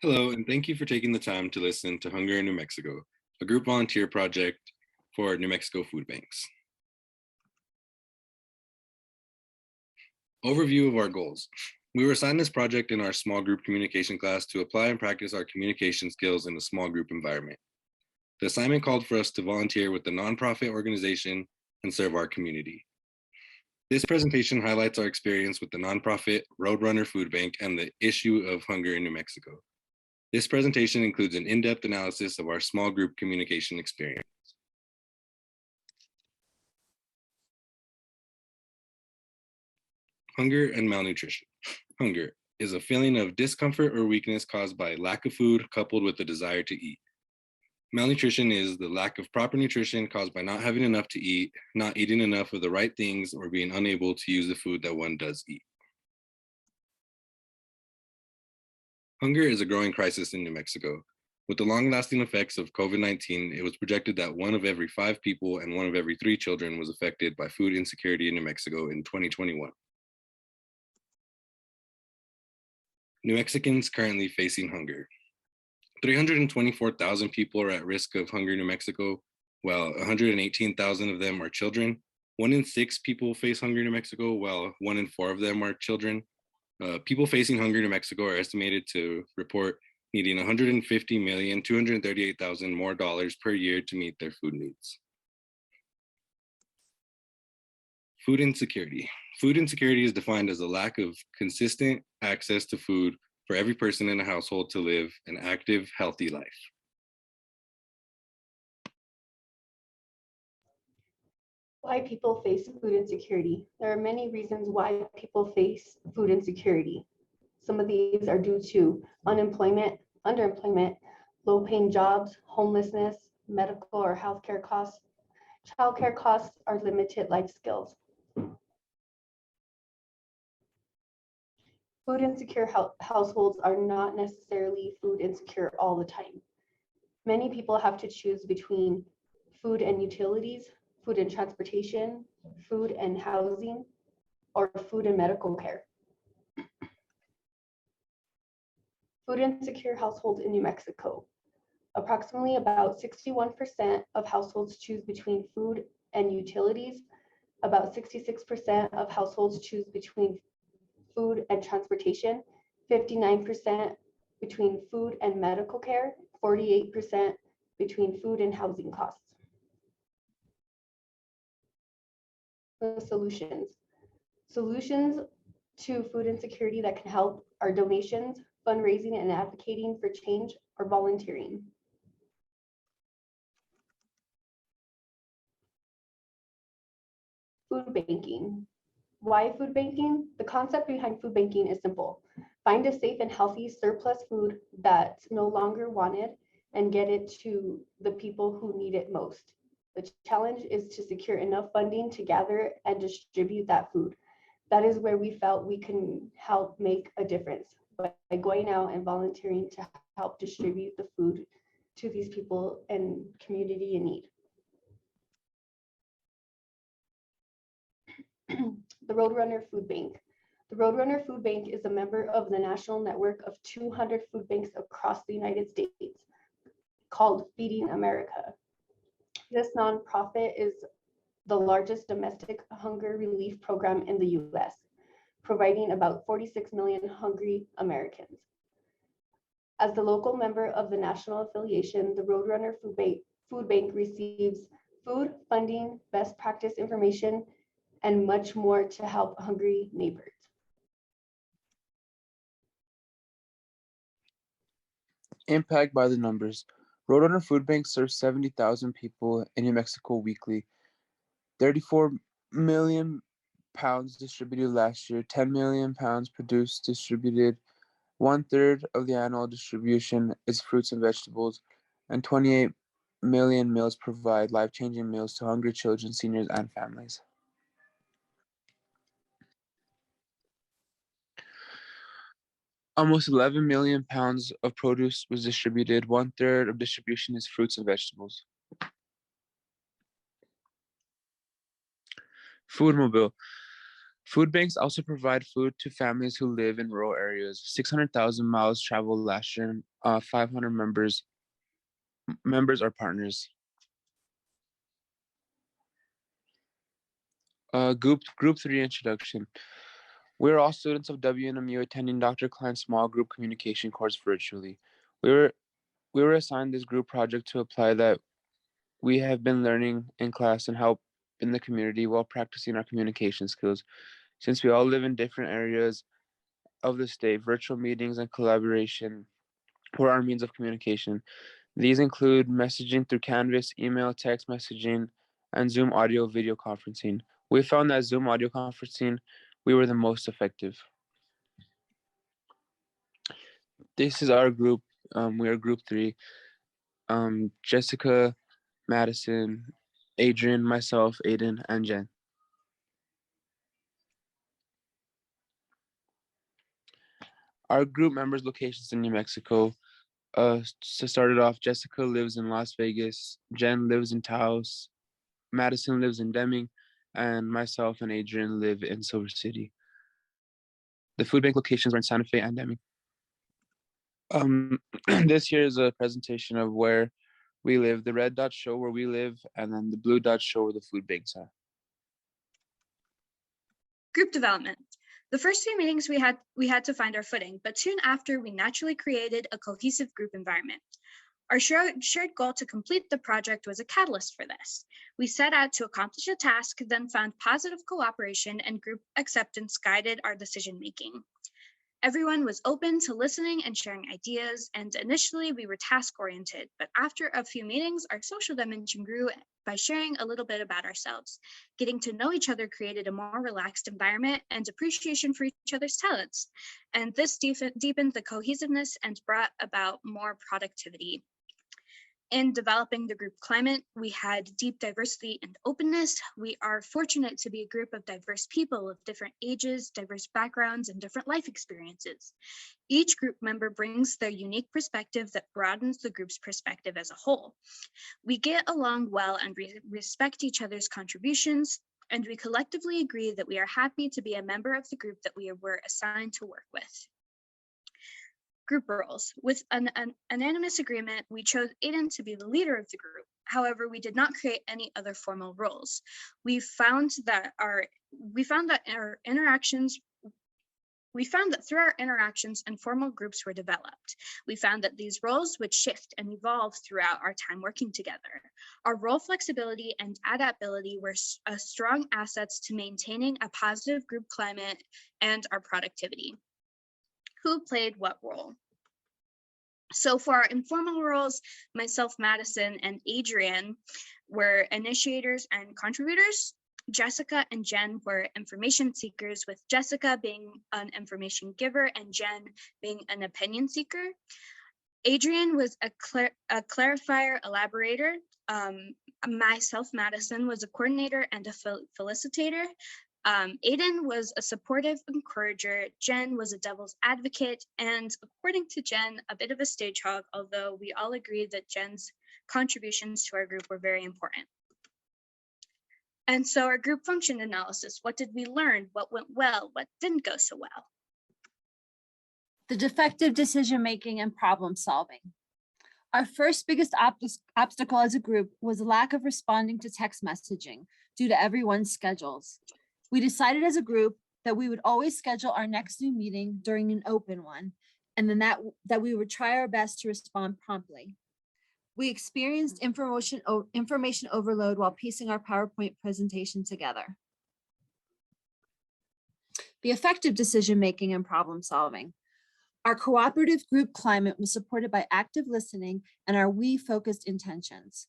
Hello, and thank you for taking the time to listen to Hunger in New Mexico, a group volunteer project for New Mexico food banks. Overview of our goals. We were assigned this project in our small group communication class to apply and practice our communication skills in a small group environment. The assignment called for us to volunteer with the nonprofit organization and serve our community. This presentation highlights our experience with the nonprofit Roadrunner Food Bank and the issue of hunger in New Mexico. This presentation includes an in-depth analysis of our small group communication experience. Hunger and malnutrition. Hunger is a feeling of discomfort or weakness caused by lack of food coupled with the desire to eat. Malnutrition is the lack of proper nutrition caused by not having enough to eat, not eating enough of the right things, or being unable to use the food that one does eat. Hunger is a growing crisis in New Mexico. With the long-lasting effects of COVID-19, it was projected that 1 of every 5 people and 1 of every 3 children was affected by food insecurity in New Mexico in 2021. New Mexicans currently facing hunger. 324,000 people are at risk of hunger in New Mexico, while 118,000 of them are children. 1 in 6 people face hunger in New Mexico, while 1 in 4 of them are children. People facing hunger in New Mexico are estimated to report needing $150,238,000 more dollars per year to meet their food needs. Food insecurity. Food insecurity is defined as a lack of consistent access to food for every person in a household to live an active, healthy life. Why people face food insecurity. There are many reasons why people face food insecurity. Some of these are due to unemployment, underemployment, low-paying jobs, homelessness, medical or healthcare costs. Childcare costs are limited life skills. Food insecure households are not necessarily food insecure all the time. Many people have to choose between food and utilities, food and transportation, food and housing, or food and medical care. Food insecure households in New Mexico. Approximately about 61% of households choose between food and utilities. About 66% of households choose between food and transportation, 59% between food and medical care, 48% between food and housing costs. The solutions. Solutions to food insecurity that can help are donations, fundraising and advocating for change, or volunteering. Food banking. Why food banking? The concept behind food banking is simple. Find a safe and healthy surplus food that's no longer wanted and get it to the people who need it most. The challenge is to secure enough funding to gather and distribute that food. That is where we felt we can help make a difference by going out and volunteering to help distribute the food to these people and community in need. The Roadrunner Food Bank. The Roadrunner Food Bank is a member of the national network of 200 food banks across the United States called Feeding America. This nonprofit is the largest domestic hunger relief program in the US, providing about 46 million hungry Americans. As the local member of the national affiliation, the Roadrunner Food Bank receives food, funding, best practice information, and much more to help hungry neighbors. Impact by the numbers. Roadrunner Food Bank serves 70,000 people in New Mexico weekly. 34 million pounds distributed last year, 10 million pounds produced, distributed. 1/3 of the annual distribution is fruits and vegetables, and 28 million meals provide life-changing meals to hungry children, seniors, and families. Almost 11 million pounds of produce was distributed. 1/3 of distribution is fruits and vegetables. Food Mobile. Food banks also provide food to families who live in rural areas. 600,000 miles traveled last year. 500 members are partners. Group 3 introduction. We're all students of WNMU attending Dr. Cline's small group communication course virtually. We were assigned this group project to apply that we have been learning in class and help in the community while practicing our communication skills. Since we all live in different areas of the state, virtual meetings and collaboration were our means of communication. These include messaging through Canvas, email, text messaging, and Zoom audio video conferencing. We found that Zoom audio conferencing, we were the most effective. This is our group. We are group 3. Jessica, Madison, Adrian, myself, Aiden, and Jen. Our group members' locations in New Mexico. To start it off, Jessica lives in Las Vegas, Jen lives in Taos, Madison lives in Deming, and myself and Adrian live in Silver City. The food bank locations are in Santa Fe and Deming. This here is a presentation of where we live. The red dots show where we live, and then the blue dots show where the food banks are. Group development. The first few meetings we had to find our footing, but soon after we naturally created a cohesive group environment. Our shared goal to complete the project was a catalyst for this. We set out to accomplish a task, then found positive cooperation and group acceptance guided our decision-making. Everyone was open to listening and sharing ideas, and initially we were task-oriented, but after a few meetings, our social dimension grew by sharing a little bit about ourselves. Getting to know each other created a more relaxed environment and appreciation for each other's talents, and this deepened the cohesiveness and brought about more productivity. In developing the group climate, we had deep diversity and openness. We are fortunate to be a group of diverse people of different ages, diverse backgrounds, and different life experiences. Each group member brings their unique perspective that broadens the group's perspective as a whole. We get along well and respect each other's contributions, and we collectively agree that we are happy to be a member of the group that we were assigned to work with. Group roles. With an unanimous agreement, we chose Aiden to be the leader of the group. However, we did not create any other formal roles. We found that through our interactions, informal groups were developed. We found that these roles would shift and evolve throughout our time working together. Our role flexibility and adaptability were strong assets to maintaining a positive group climate and our productivity. Who played what role? So for our informal roles, myself, Madison, and Adrian were initiators and contributors. Jessica and Jen were information seekers, with Jessica being an information giver and Jen being an opinion seeker. Adrian was a clarifier elaborator. Myself, Madison, was a coordinator and a felicitator. Aiden was a supportive encourager, Jen was a devil's advocate, and according to Jen, a bit of a stage hog, although we all agreed that Jen's contributions to our group were very important. And so our group function analysis, what did we learn? What went well? What didn't go so well? The defective decision-making and problem solving. Our first biggest obstacle as a group was the lack of responding to text messaging due to everyone's schedules. We decided as a group that we would always schedule our next Zoom meeting during an open one, and then that we would try our best to respond promptly. We experienced information overload while piecing our PowerPoint presentation together. The effective decision-making and problem solving. Our cooperative group climate was supported by active listening and our we-focused intentions.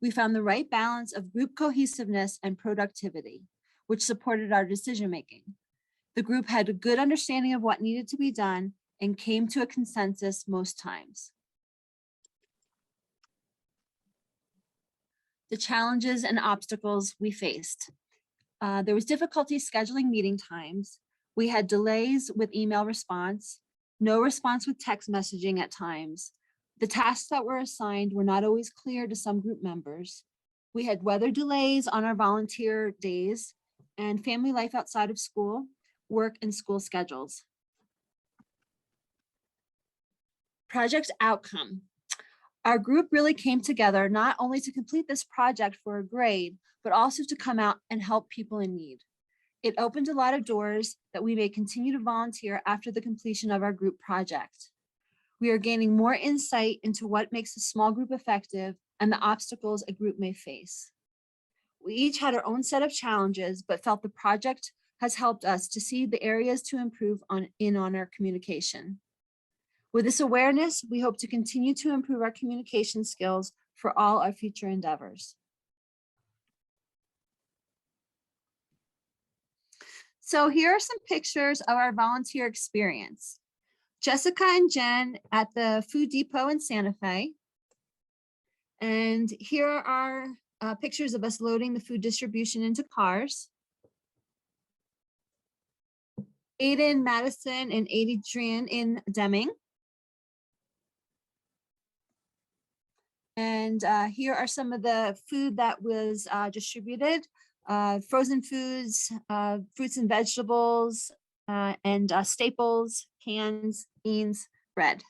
We found the right balance of group cohesiveness and productivity, which supported our decision-making. The group had a good understanding of what needed to be done and came to a consensus most times. The challenges and obstacles we faced. There was difficulty scheduling meeting times. We had delays with email response, no response with text messaging at times. The tasks that were assigned were not always clear to some group members. We had weather delays on our volunteer days, and family life outside of school, work, and school schedules. Project outcome. Our group really came together not only to complete this project for a grade, but also to come out and help people in need. It opened a lot of doors that we may continue to volunteer after the completion of our group project. We are gaining more insight into what makes a small group effective and the obstacles a group may face. We each had our own set of challenges, but felt the project has helped us to see the areas to improve on our communication. With this awareness, we hope to continue to improve our communication skills for all our future endeavors. So here are some pictures of our volunteer experience. Jessica and Jen at the Food Depot in Santa Fe. And here are pictures of us loading the food distribution into cars. Aiden, Madison, and Adrian in Deming. And here are some of the food that was distributed. Frozen foods, fruits and vegetables, and staples, cans, beans, bread.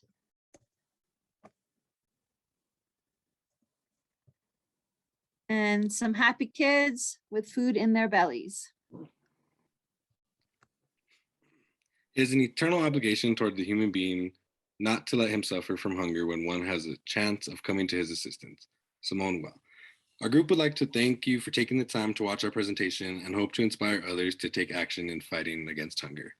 And some happy kids with food in their bellies. It is an eternal obligation toward the human being not to let him suffer from hunger when one has a chance of coming to his assistance. Simone Weil. Our group would like to thank you for taking the time to watch our presentation and hope to inspire others to take action in fighting against hunger.